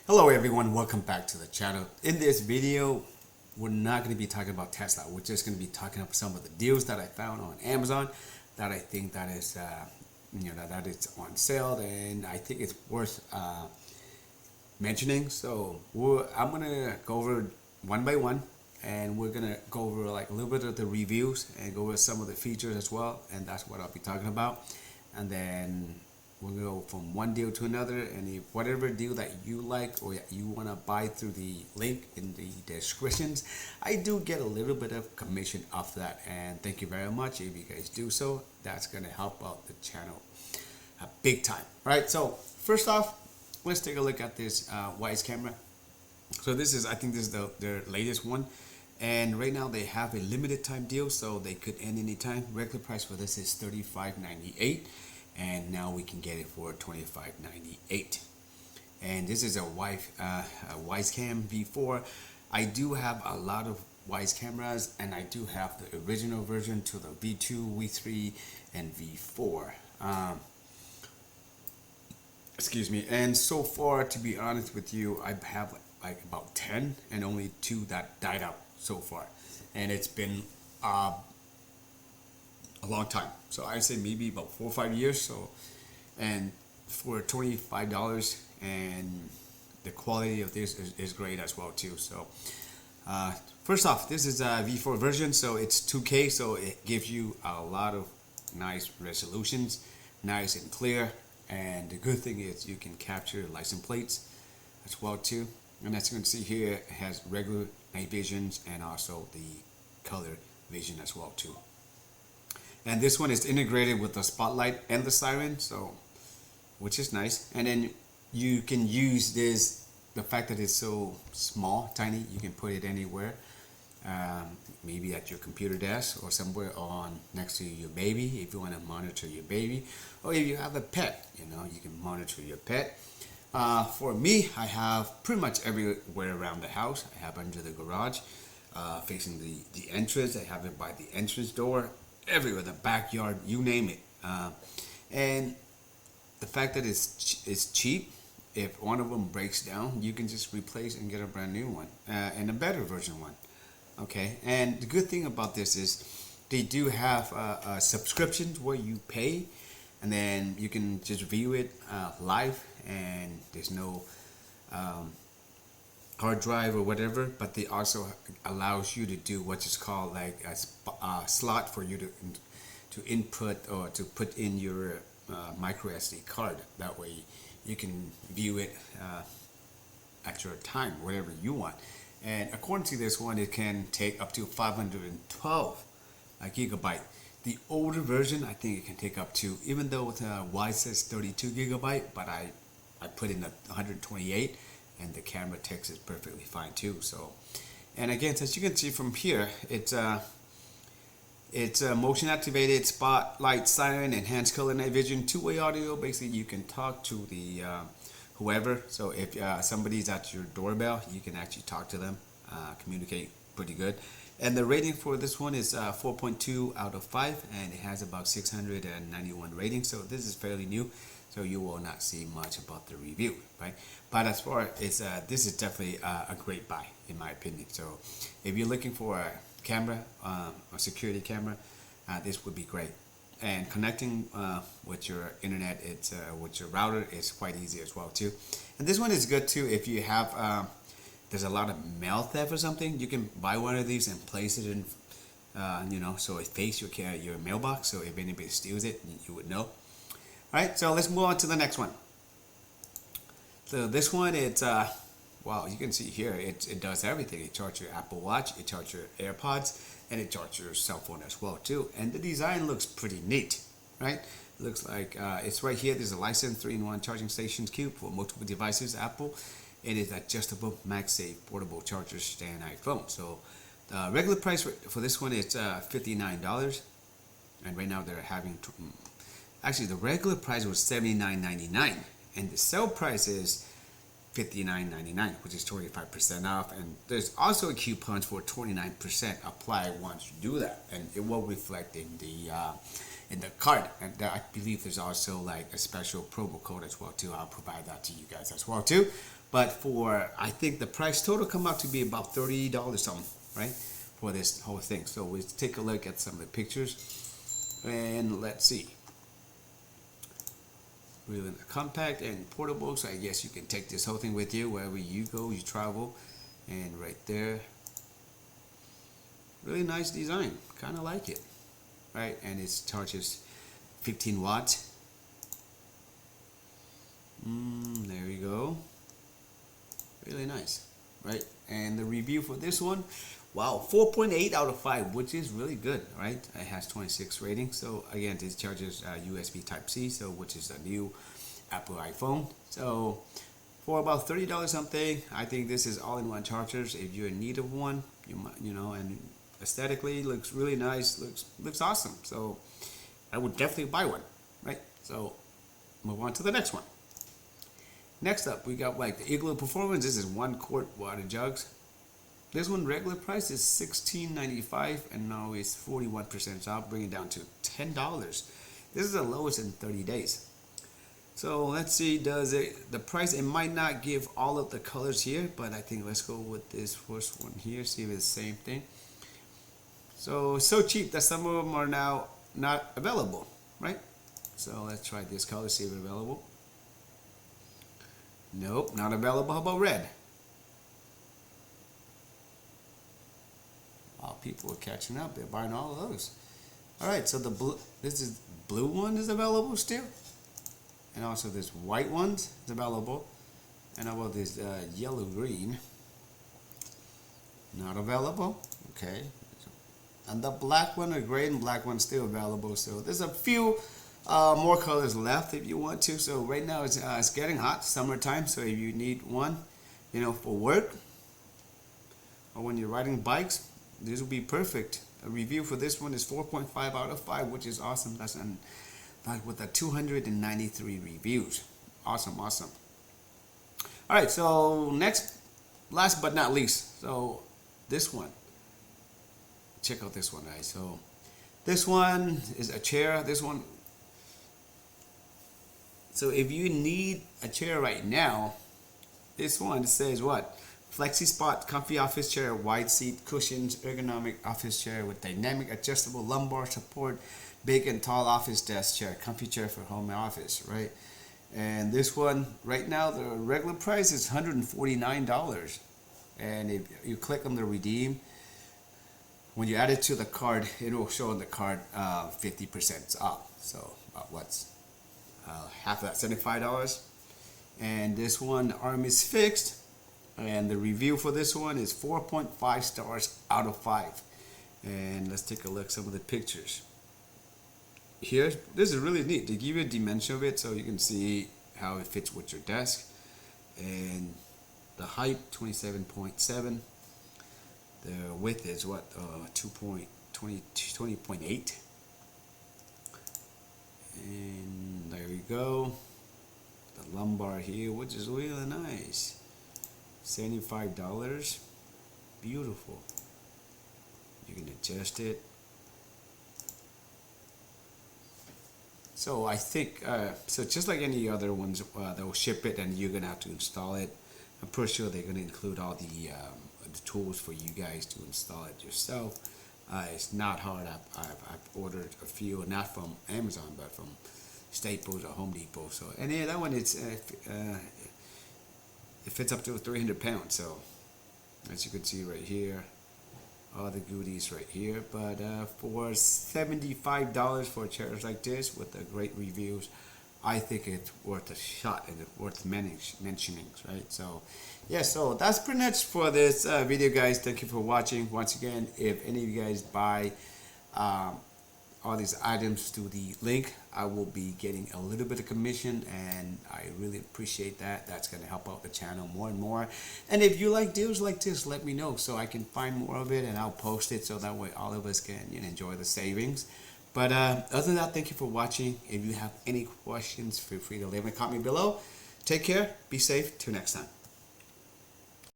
Hello everyone, welcome back to the channel. In this video, we're not going to be talking about Tesla. We're just going to be talking about some of the deals that I found on Amazon that I think that is, that it's on sale, and I think it's worth mentioning. So I'm going to go over one by one, and we're going to go over like a little bit of the reviews and go over some of the features as well, and that's what I'll be talking about. And then we'll go from one deal to another, and if whatever deal that you like or you want to buy through the link in the descriptions, I do get a little bit of commission off that, and thank you very much if you guys do so. That's going to help out the channel big time. Right, so first off, let's take a look at this Wyze camera. So this is, I think this is their latest one, and right now they have a limited time deal, so they could end anytime. Regular price for this is $35.98, and now we can get it for $25.98. And this is a Wyze Cam V4. I do have a lot of Wyze cameras, and I do have the original version to the V2, V3, and V4. Excuse me. And so far, to be honest with you, I have like about 10, and only 2 that died out so far. And it's been a long time, so I say maybe about 4 or 5 years. So, and for $25, and the quality of this is great as well too. So first off, this is a V4 version, so it's 2K, so it gives you a lot of nice resolutions, nice and clear. And the good thing is you can capture license plates as well too. And as you can see here, it has regular night visions and also the color vision as well too. And this one is integrated with the spotlight and the siren, so which is nice. And then you can use this, the fact that it's so small, tiny, you can put it anywhere, maybe at your computer desk or somewhere on next to your baby if you want to monitor your baby, or if you have a pet, you can monitor your pet. For me, I have pretty much everywhere around the house. I have under the garage, facing the entrance. I have it by the entrance door, everywhere, the backyard, you name it. And the fact that it's cheap, if one of them breaks down, you can just replace and get a brand new one, and a better version one. Okay, and the good thing about this is they do have a subscription where you pay, and then you can just view it live, and there's no hard drive or whatever, but they also allows you to do what is called like a slot for you to input or to put in your micro SD card. That way you can view it at your time, whatever you want. And according to this one, it can take up to 512 gigabyte. The older version, I think it can take up to, even though Wyze says 32 gigabyte, but I put in 128, and the camera takes it perfectly fine too. So, and again, as you can see from here, it's a motion activated spotlight, siren, enhanced color night vision, two-way audio. Basically, you can talk to the whoever. So if somebody's at your doorbell, you can actually talk to them, communicate pretty good. And the rating for this one is 4.2 out of 5, and it has about 691 ratings. So this is fairly new, so you will not see much about the review, right? But as far as this is definitely a great buy in my opinion. So if you're looking for a camera, a security camera, this would be great. And connecting with your internet, with your router, is quite easy as well too. And this one is good too if you have there's a lot of mail theft or something. You can buy one of these and place it in so it faces your mailbox, so if anybody steals it, you would know. Alright, so let's move on to the next one. So this one, it's wow, you can see here it does everything. It charges your Apple Watch, it charges your AirPods, and it charges your cell phone as well too. And the design looks pretty neat, right? It looks like it's right here. There's a Lisen 3-in-1 charging stations cube for multiple devices, Apple. It is adjustable, MagSafe, portable charger, stand, iPhone. So the regular price for this one is $59, and right now they're having actually the regular price was $79.99, and the sale price is $59.99, which is 25% off. And there's also a coupon for 29% apply once you do that, and it will reflect in the card. And I believe there's also like a special promo code as well too. I'll provide that to you guys as well too. But for, I think the price total come out to be about $30 something, right? For this whole thing. So let's take a look at some of the pictures and let's see. Really compact and portable, so I guess you can take this whole thing with you wherever you go, you travel. And right there, really nice design, kind of like it, right? And it charges 15 watts. There you go. Really nice, right? And the review for this one, wow, 4.8 out of 5, which is really good, right? It has 26 rating. So again, this charges USB Type-C, so which is a new Apple iPhone. So for about $30 something, I think this is all-in-one chargers. If you're in need of one, you might, you know, and aesthetically looks really nice, looks awesome. So I would definitely buy one, right? So move on to the next one. Next up, we got like the Igloo Performance. This is 1 quart water jugs. This one regular price is $16.95 and now it's 41% off, bringing it down to $10. This is the lowest in 30 days. So let's see, does it, the price, it might not give all of the colors here, but I think let's go with this first one here, see if it's the same thing. So it's so cheap that some of them are now not available, right? So let's try this color, see if it's available. Nope, not available. How about red? Wow, people are catching up. They're buying all of those. All right, so the blue, this is blue one is available still, and also this white one is available. And how about this yellow green? Not available. Okay, and the black one, or gray and black one, still available. So there's a few more colors left if you want to. So right now it's getting hot, summertime. So if you need one, you know, for work or when you're riding bikes, this will be perfect. A review for this one is 4.5 out of 5, which is awesome. That's like with the 293 reviews. Awesome, awesome. All right, so next, last but not least, so this one. Check out this one, guys. So this one is a chair. This one. So if you need a chair right now, this one says what? Flexi spot, comfy office chair, wide seat, cushions, ergonomic office chair with dynamic adjustable lumbar support, big and tall office desk chair, comfy chair for home office, right? And this one, right now, the regular price is $149. And if you click on the redeem, when you add it to the card, it will show on the card 50% off. So what's half of that, $75. And this one, the arm is fixed. And the review for this one is 4.5 stars out of 5. And let's take a look at some of the pictures. Here, this is really neat. They give you a dimension of it so you can see how it fits with your desk. And the height, 27.7. The width is what, 20.8. And there we go. The lumbar here, which is really nice. $75. Beautiful. You can adjust it. So I think, so just like any other ones, they'll ship it and you're gonna have to install it. I'm pretty sure they're gonna include all the tools for you guys to install it yourself. It's not hard. I've ordered a few, not from Amazon, but from Staples or Home Depot. So, and yeah, that one, it fits up to 300 pounds. So, as you can see right here, all the goodies right here. But for $75 for chairs like this with the great reviews, I think it's worth a shot and it's worth mentioning, right? So, yeah, so that's pretty much for this video, guys. Thank you for watching. Once again, if any of you guys buy all these items through the link, I will be getting a little bit of commission, and I really appreciate that. That's going to help out the channel more and more. And if you like deals like this, let me know so I can find more of it and I'll post it so that way all of us can, you know, enjoy the savings. But other than that, thank you for watching. If you have any questions, feel free to leave a comment below. Take care, be safe, till next time.